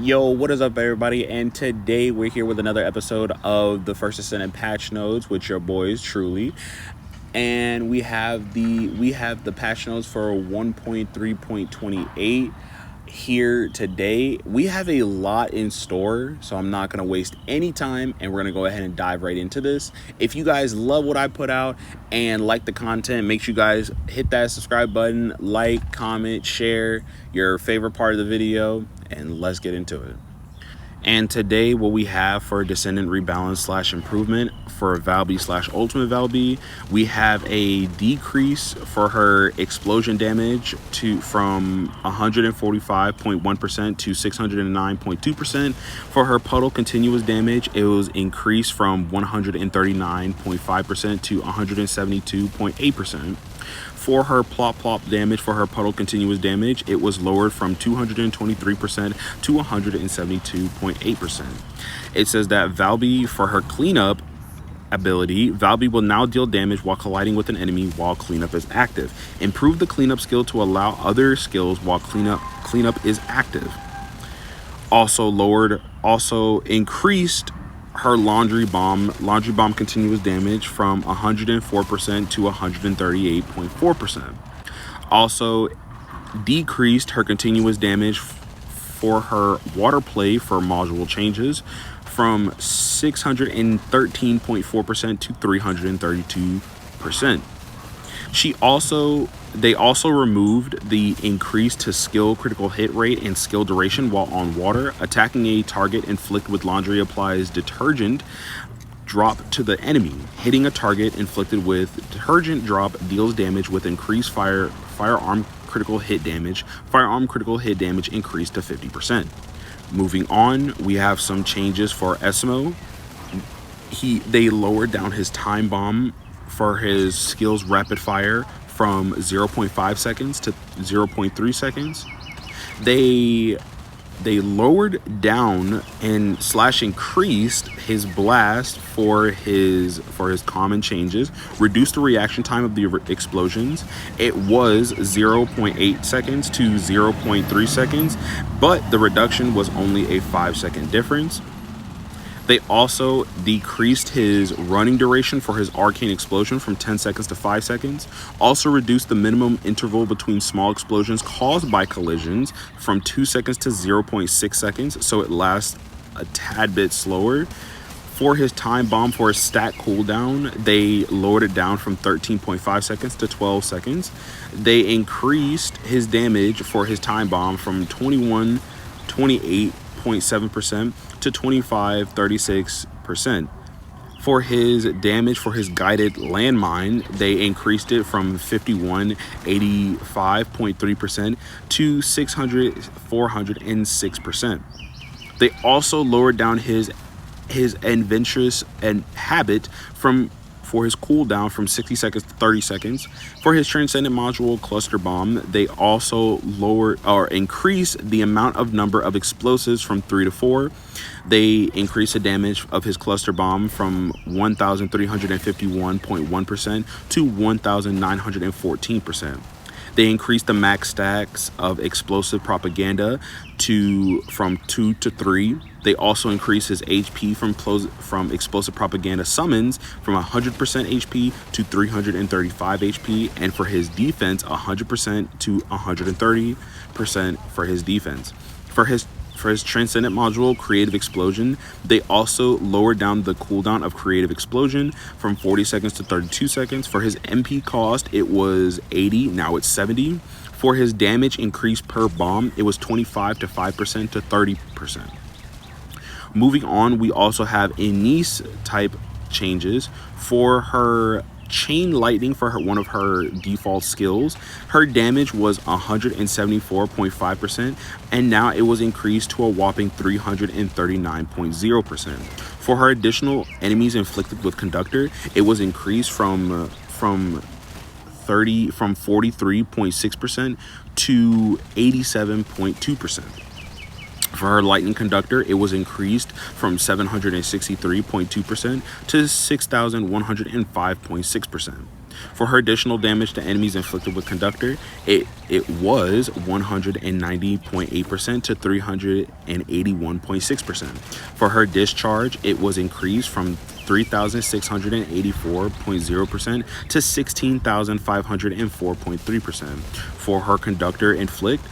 Yo, what is up, everybody? And today we're here with another episode of the First Descendant Patch Notes with your boys, truly. And we have the patch notes for 1.3.28 here today. We have a lot in store, so I'm not gonna waste any time, and we're gonna go ahead and dive right into this. If you guys love what I put out and like the content, make sure you guys hit that subscribe button, like, comment, share your favorite part of the video, and let's get into it. And today, what we have for Descendant Rebalance slash Improvement for Valby slash Ultimate Valby, we have a decrease for her explosion damage from 145.1% to 609.2%. For her puddle continuous damage, it was increased from 139.5% to 172.8%. For her plop plop damage, for her puddle continuous damage, it was lowered from 223% to 172.8%. It says that Valby, for her cleanup ability, Valby will now deal damage while colliding with an enemy while cleanup is active. Improve the cleanup skill to allow other skills while cleanup is active. Also increased her laundry bomb continuous damage from 104% to 138.4%. Also decreased her continuous damage for her water play for module changes from 613.4% to 332%. They also removed the increase to skill critical hit rate and skill duration while on water. Attacking a target inflicted with laundry applies detergent drop to the enemy. Hitting a target inflicted with detergent drop deals damage with increased firearm critical hit damage. Firearm critical hit damage increased to 50%. Moving on, we have some changes for Esmo. They lowered down his time bomb for his skills rapid fire from 0.5 seconds to 0.3 seconds. They lowered down and / increased his blast for his common changes, reduced the reaction time of the explosions. It was 0.8 seconds to 0.3 seconds, but the reduction was only a 5-second difference. They also decreased his running duration for his arcane explosion from 10 seconds to 5 seconds. Also reduced the minimum interval between small explosions caused by collisions from 2 seconds to 0.6 seconds, so it lasts a tad bit slower. For his time bomb, for his stat cooldown, they lowered it down from 13.5 seconds to 12 seconds. They increased his damage for his time bomb from 28.7% to 25.36%. For his damage for his guided landmine, they increased it from 406% to 406%. They also lowered down his adventurous and habit for his cooldown from 60 seconds to 30 seconds. For his Transcendent Module Cluster Bomb, they also increased the amount of number of explosives from 3 to 4. They increased the damage of his Cluster Bomb from 1,351.1% to 1,914%. They increased the max stacks of explosive propaganda from 2 to 3. They also increased his HP from explosive propaganda summons from 100% HP to 335 HP, and for his defense, 100% to 130% for his defense. For his Transcendent Module Creative Explosion, they also lowered down the cooldown of Creative Explosion from 40 seconds to 32 seconds. For his MP cost, it was 80, now it's 70. For his damage increase per bomb, it was 25 to 5% to 30%. Moving on, we also have Anise type changes. For her Chain Lightning, for one of her default skills, her damage was 174.5%, and now it was increased to a whopping 339.0%. For her additional enemies inflicted with Conductor, it was increased from 43.6% to 87.2%. For her Lightning Conductor, it was increased from 763.2% to 6,105.6%. For her additional damage to enemies inflicted with Conductor, it was 190.8% to 381.6%. For her discharge, it was increased from 3,684.0% to 16,504.3%. For her Conductor Inflict,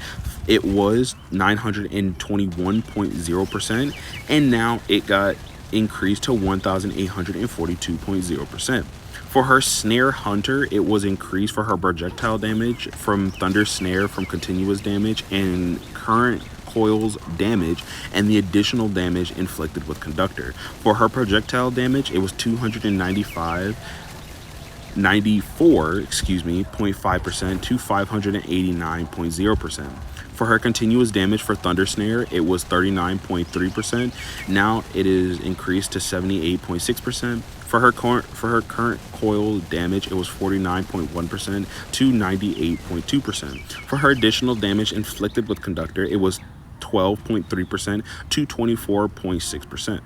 it was 921.0%, and now it got increased to 1,842.0%. For her Snare Hunter, it was increased for her projectile damage from Thunder Snare from continuous damage and current coils damage and the additional damage inflicted with Conductor. For her projectile damage, it was 0.5% to 589.0%. For her continuous damage for Thunder Snare, it was 39.3%. Now it is increased to 78.6%. For her current coil damage, it was 49.1% to 98.2%. For her additional damage inflicted with Conductor, it was 12.3% to 24.6%.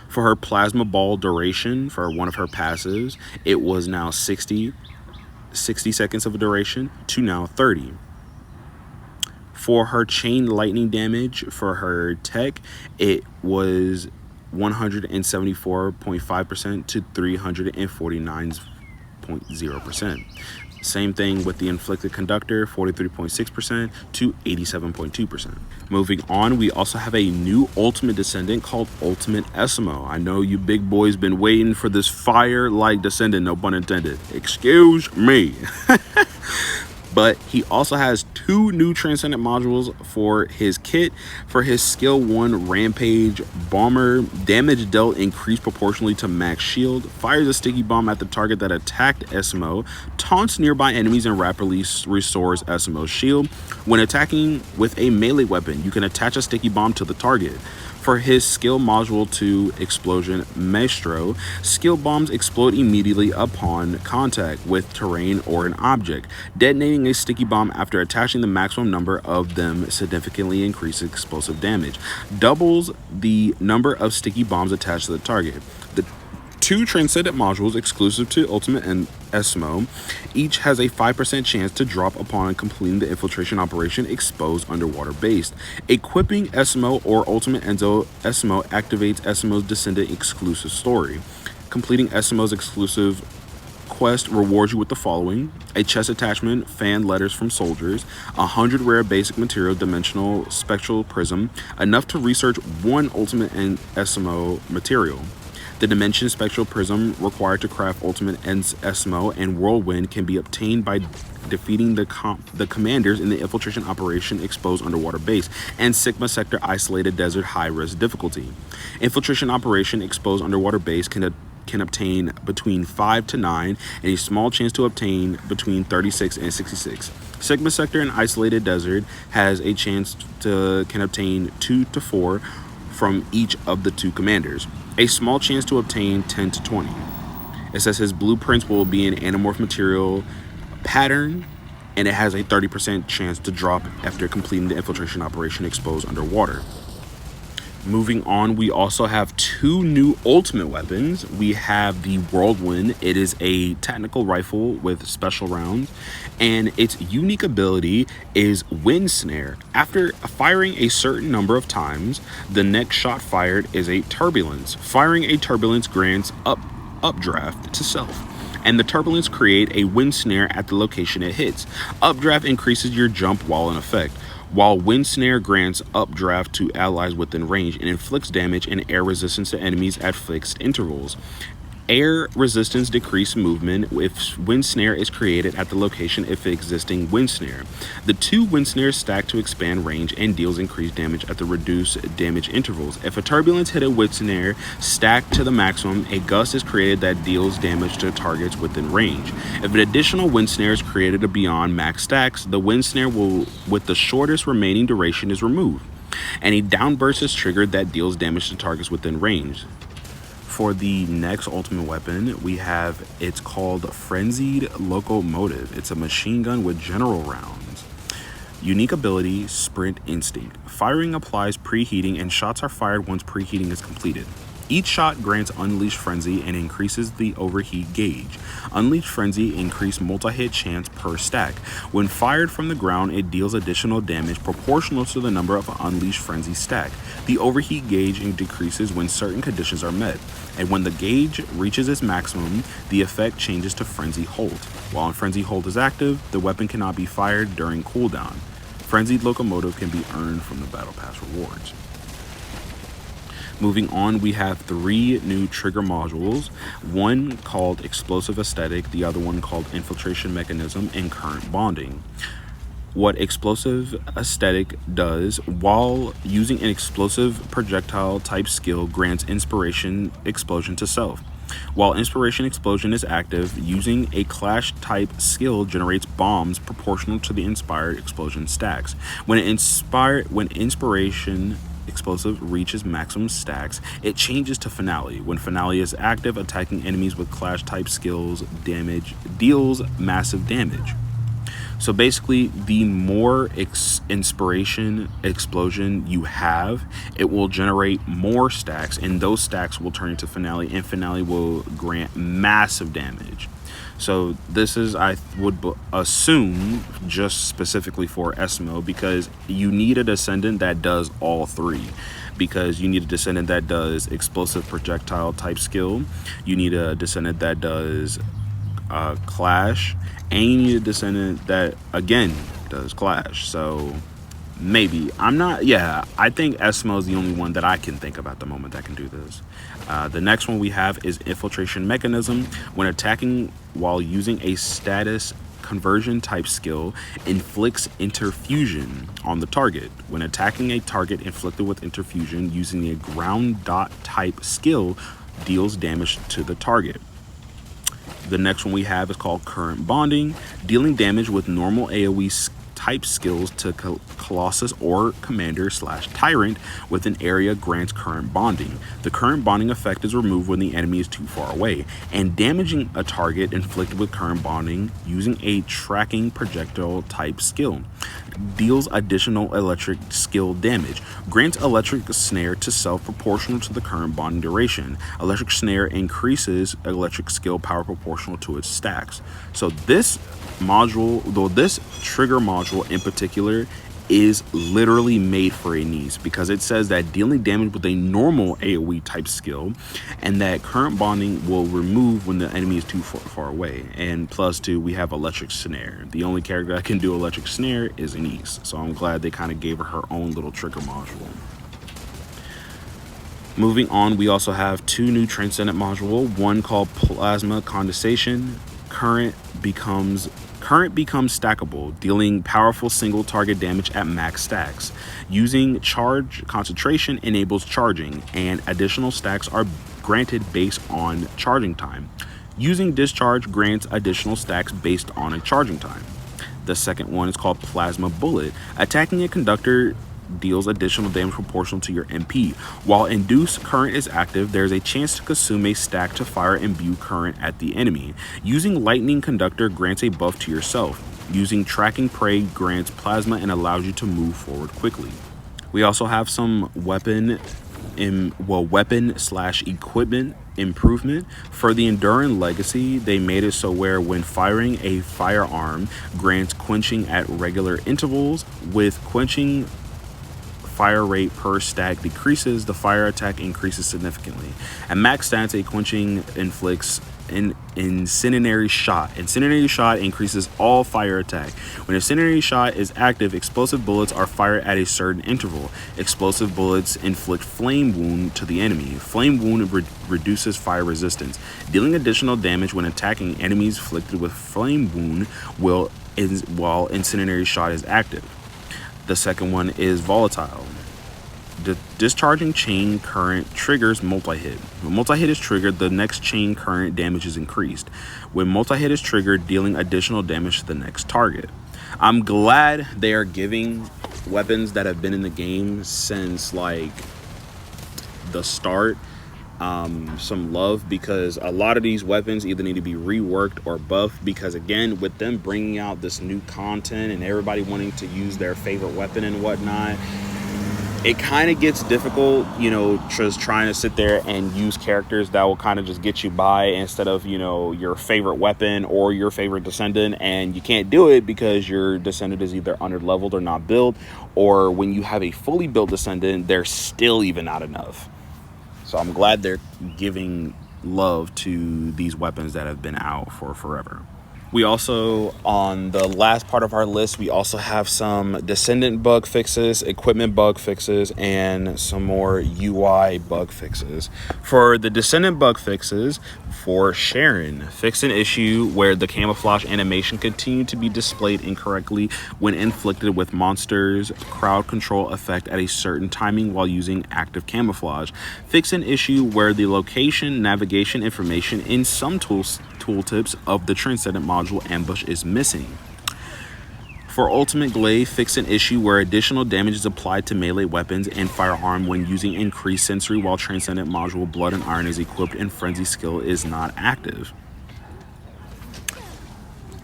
For her Plasma Ball duration, for one of her passives, it was now 60 seconds of a duration to now 30. For her Chain Lightning damage, for her tech, it was 174.5% to 349.0%. Same thing with the inflicted Conductor, 43.6% to 87.2%. Moving on, we also have a new Ultimate Descendant called Ultimate Eskimo. I know you big boys been waiting for this fire-like Descendant, no pun intended. Excuse me. But he also has 2 new Transcendent modules for his kit. For his Skill 1 Rampage Bomber, damage dealt increased proportionally to max shield, fires a sticky bomb at the target that attacked Eskimo, taunts nearby enemies, and rapidly restores Eskimo's shield. When attacking with a melee weapon, you can attach a sticky bomb to the target. For his Skill Module 2 Explosion Maestro, skill bombs explode immediately upon contact with terrain or an object. Detonating a sticky bomb after attaching the maximum number of them significantly increases explosive damage. Doubles the number of sticky bombs attached to the target. The 2 Transcendent modules exclusive to Ultimate and Eskimo each has a 5% chance to drop upon completing the infiltration operation Exposed Underwater Base. Equipping Eskimo or Ultimate Enzo Eskimo activates Eskimo's Descendant exclusive story. Completing Eskimo's exclusive quest rewards you with the following: a chest attachment, fan letters from soldiers, 100 rare basic material dimensional spectral prism, enough to research 1 Ultimate and Eskimo material. The Dimension Spectral Prism required to craft Ultimate Eskimo and Whirlwind can be obtained by defeating the commanders in the infiltration operation Exposed Underwater Base and Sigma Sector Isolated Desert High Risk Difficulty. Infiltration operation Exposed Underwater Base can obtain between 5 to 9 and a small chance to obtain between 36 and 66. Sigma Sector and Isolated Desert has a chance can obtain 2 to 4 from each of the 2 commanders. A small chance to obtain 10 to 20. It says his blueprints will be an anamorph material pattern, and it has a 30% chance to drop after completing the infiltration operation Exposed Underwater. Moving on, we also have 2 new ultimate weapons. We have the Whirlwind. It is a tactical rifle with special rounds, and its unique ability is Wind Snare. After firing a certain number of times, the next shot fired is a turbulence. Firing a turbulence grants updraft to self, and the turbulence create a wind snare at the location it hits. Updraft increases your jump while in effect, while Wind Snare grants updraft to allies within range and inflicts damage and air resistance to enemies at fixed intervals. Air resistance decrease movement if Wind Snare is created at the location if existing Wind Snare. The 2 Wind Snares stack to expand range and deals increased damage at the reduced damage intervals. If a turbulence hit a Wind Snare stacked to the maximum, a gust is created that deals damage to targets within range. If an additional Wind Snare is created beyond max stacks, the Wind Snare with the shortest remaining duration is removed, and a downburst is triggered that deals damage to targets within range. For the next ultimate weapon, we have, it's called Frenzied Locomotive. It's a machine gun with general rounds. Unique ability, Sprint Instinct. Firing applies preheating and shots are fired once preheating is completed. Each shot grants Unleashed Frenzy and increases the overheat gauge. Unleashed Frenzy increase multi-hit chance per stack. When fired from the ground, it deals additional damage proportional to the number of Unleashed Frenzy stack. The overheat gauge decreases when certain conditions are met, and when the gauge reaches its maximum, the effect changes to Frenzy Hold. While Frenzy Hold is active, the weapon cannot be fired during cooldown. Frenzied Locomotive can be earned from the Battle Pass rewards. Moving on, we have 3 new trigger modules, one called Explosive Aesthetic, the other one called Infiltration Mechanism and Current Bonding. What Explosive Aesthetic does, while using an explosive projectile type skill, grants Inspiration Explosion to self. While Inspiration Explosion is active, using a Clash type skill generates bombs proportional to the inspired explosion stacks. When Inspiration Explosive reaches maximum stacks, it changes to Finale. When Finale is active, attacking enemies with Clash type skills deals massive damage. So basically, the more Inspiration Explosion you have, it will generate more stacks, and those stacks will turn into Finale, and Finale will grant massive damage. So this is, I would assume, just specifically for SMO, because you need a Descendant that does all 3. Because you need a Descendant that does explosive projectile type skill, you need a Descendant that does Clash, and you need a Descendant that again does Clash. So maybe I think SMO is the only one that I can think of at the moment that can do this. The next one we have is Infiltration Mechanism. When attacking while using a status conversion type skill, inflicts interfusion on the target. When attacking a target inflicted with interfusion using a ground dot type skill, deals damage to the target. The next one we have is called Current Bonding. Dealing damage with normal AoE type skills to Colossus or Commander / Tyrant with an area grants Current Bonding. The Current Bonding effect is removed when the enemy is too far away, and damaging a target inflicted with Current Bonding using a tracking projectile type skill deals additional electric skill damage. Grants Electric Snare to self proportional to the current bonding duration. Electric Snare increases electric skill power proportional to its stacks. So this module, though this trigger module in particular, is literally made for a niece, because it says that dealing damage with a normal AoE type skill, and that current bonding will remove when the enemy is too far away. And +2, we have Electric Snare. The only character that can do Electric Snare is a niece, so I'm glad they kind of gave her own little trigger module. Moving on, we also have 2 new Transcendent module, one called Plasma Condensation. Current becomes stackable, dealing powerful single target damage at max stacks. Using Charge Concentration enables charging, and additional stacks are granted based on charging time. Using Discharge grants additional stacks based on a charging time. The second one is called Plasma Bullet. Attacking a conductor deals additional damage proportional to your MP. While Induce Current is active, there is a chance to consume a stack to fire imbue current at the enemy. Using Lightning Conductor grants a buff to yourself. Using Tracking Prey grants plasma and allows you to move forward quickly. We also have some weapon / equipment improvement. For the Enduring Legacy, they made it so where when firing a firearm grants quenching at regular intervals. With quenching, fire rate per stack decreases, the fire attack increases significantly. At max stats, a quenching inflicts an Incendiary Shot. Incendiary Shot increases all fire attack. When Incendiary Shot is active, explosive bullets are fired at a certain interval. Explosive bullets inflict Flame Wound to the enemy. Flame Wound reduces fire resistance. Dealing additional damage when attacking enemies afflicted with Flame Wound while Incendiary Shot is active. The second one is Volatile. The Discharging Chain Current triggers multi-hit. When multi-hit is triggered, the next chain current damage is increased. When multi-hit is triggered, dealing additional damage to the next target. I'm glad they are giving weapons that have been in the game since like the start some love, because a lot of these weapons either need to be reworked or buffed, because again, with them bringing out this new content and everybody wanting to use their favorite weapon and whatnot, it kind of gets difficult, just trying to sit there and use characters that will kind of just get you by instead of, your favorite weapon or your favorite Descendant, and you can't do it because your Descendant is either under leveled or not built, or when you have a fully built Descendant, they're still even not enough. So I'm glad they're giving love to these weapons that have been out for forever. We also, on the last part of our list, we also have some Descendant bug fixes, equipment bug fixes, and some more UI bug fixes. For the Descendant bug fixes, for Sharon, fix an issue where the camouflage animation continued to be displayed incorrectly when inflicted with monsters' crowd control effect at a certain timing while using active camouflage. Fix an issue where the location navigation information in some tooltips of the Descendant module ambush is missing. For Ultimate Glaive, fix an issue where additional damage is applied to melee weapons and firearm when using increased sensory while Descendant module Blood and Iron is equipped and Frenzy skill is not active.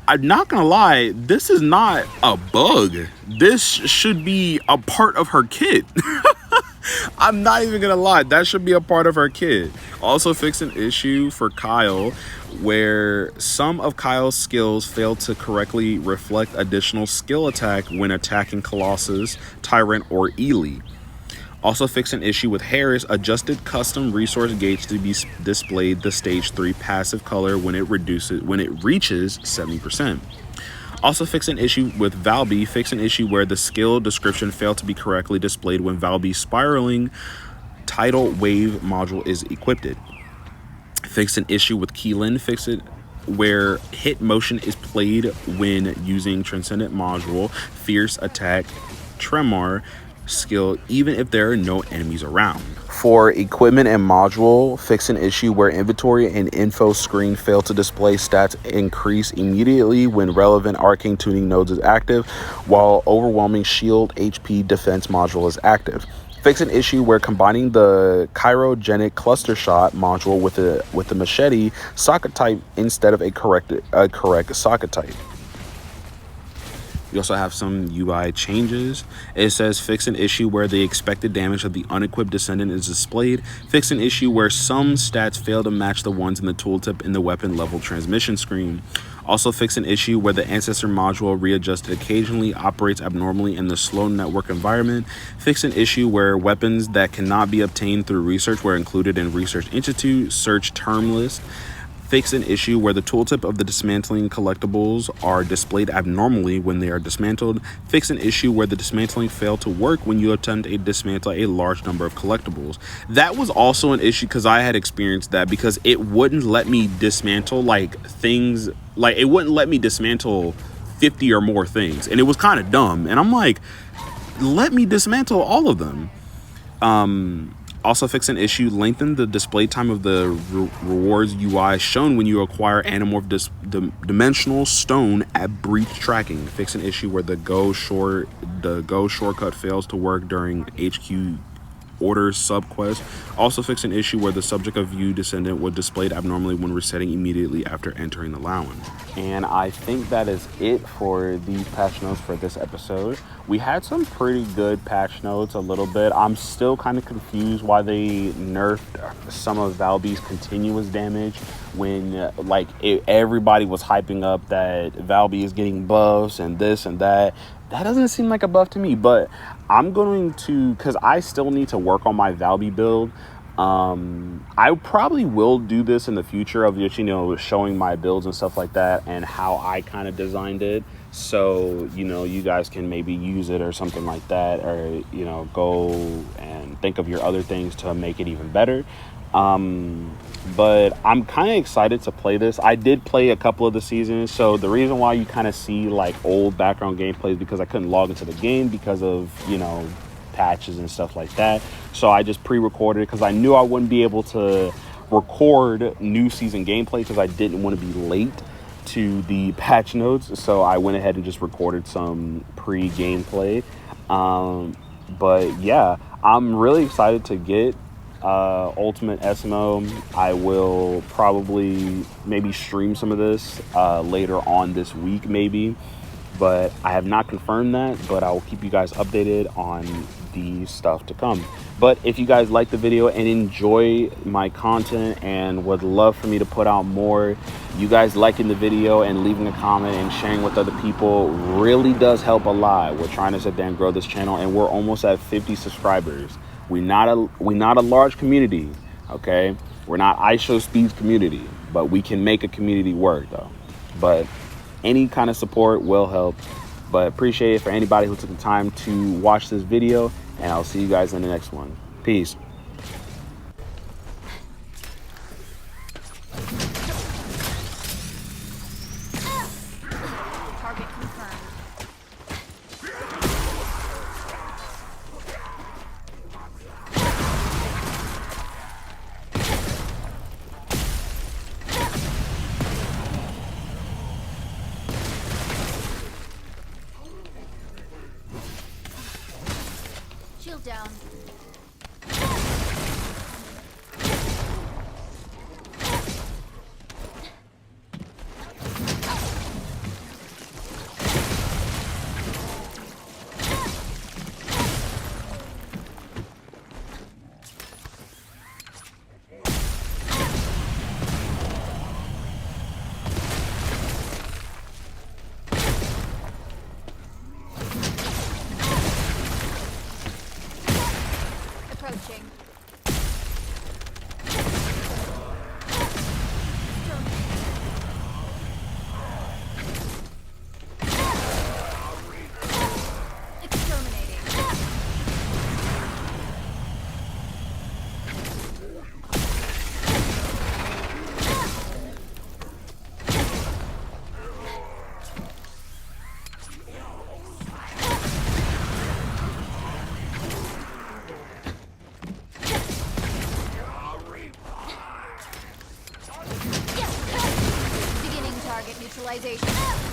I'm not gonna lie, this is not a bug. This should be a part of her kit. I'm not even gonna lie, that should be a part of her kit. Also fix an issue for Kyle where some of Kyle's skills fail to correctly reflect additional skill attack when attacking Colossus, Tyrant, or Ely. Also fix an issue with Harris adjusted custom resource gauge to be displayed the stage 3 passive color when it reaches 70%. Also fix an issue with Valby. Fix an issue where the skill description failed to be correctly displayed when Valby's spiraling tidal wave module is equipped. Fix an issue with Keelan. Fix it where hit motion is played when using Descendant module Fierce Attack Tremor skill even if there are no enemies around. For equipment and module, fix an issue where inventory and info screen fail to display stats increase immediately when relevant arcane tuning nodes is active, while overwhelming shield HP defense module is active. Fix an issue where combining the chirogenic cluster shot module with the machete socket type instead of a correct socket type. We also have some UI changes. It says fix an issue where the expected damage of the unequipped Descendant is displayed. Fix an issue where some stats fail to match the ones in the tooltip in the weapon level transmission screen. Also fix an issue where the Ancestor module readjusted occasionally operates abnormally in the slow network environment. Fix an issue where weapons that cannot be obtained through research were included in Research Institute search term list. Fix an issue where the tooltip of the dismantling collectibles are displayed abnormally when they are dismantled. Fix an issue where the dismantling failed to work when you attempt to dismantle a large number of collectibles. That was also an issue because I had experienced that because it wouldn't let me dismantle things, it wouldn't let me dismantle 50 or more things, and it was kind of dumb. And I'm like, let me dismantle all of them. Also fix an issue, lengthen the display time of the rewards UI shown when you acquire Animorph Dimensional Stone at Breach Tracking. Fix an issue where the Go shortcut fails to work during HQ orders subquest. Also fix an issue where the subject of view Descendant was displayed abnormally when resetting immediately after entering the lounge. And I think that is it for these patch notes for this episode. We had some pretty good patch notes a little bit. I'm still kind of confused why they nerfed some of Valby's continuous damage when everybody was hyping up that Valby is getting buffs and this and that. That doesn't seem like a buff to me, but I'm going to, because I still need to work on my Valby build. I probably will do this in the future of just, showing my builds and stuff like that and how I kind of designed it. So, you guys can maybe use it or something like that, or, go and think of your other things to make it even better. But I'm kind of excited to play this. I did play a couple of the seasons, so the reason why you kind of see old background gameplay is because I couldn't log into the game because of patches and stuff like that. So I just pre-recorded it because I knew I wouldn't be able to record new season gameplay because I didn't want to be late to the patch notes. So I went ahead and just recorded some pre-gameplay. But yeah, I'm really excited to get Ultimate SMO. I will probably maybe stream some of this later on this week maybe, but I have not confirmed that, but I will keep you guys updated on the stuff to come. But if you guys like the video and enjoy my content and would love for me to put out more, you guys liking the video and leaving a comment and sharing with other people really does help a lot. We're trying to sit there and grow this channel, and we're almost at 50 subscribers. We're not a large community, okay? We're not iShowSpeed's community, but we can make a community work though. But any kind of support will help. But appreciate it for anybody who took the time to watch this video, and I'll see you guys in the next one. Peace. Target confirmed. Shield down. Approaching. Exterminating. Beginning target neutralization.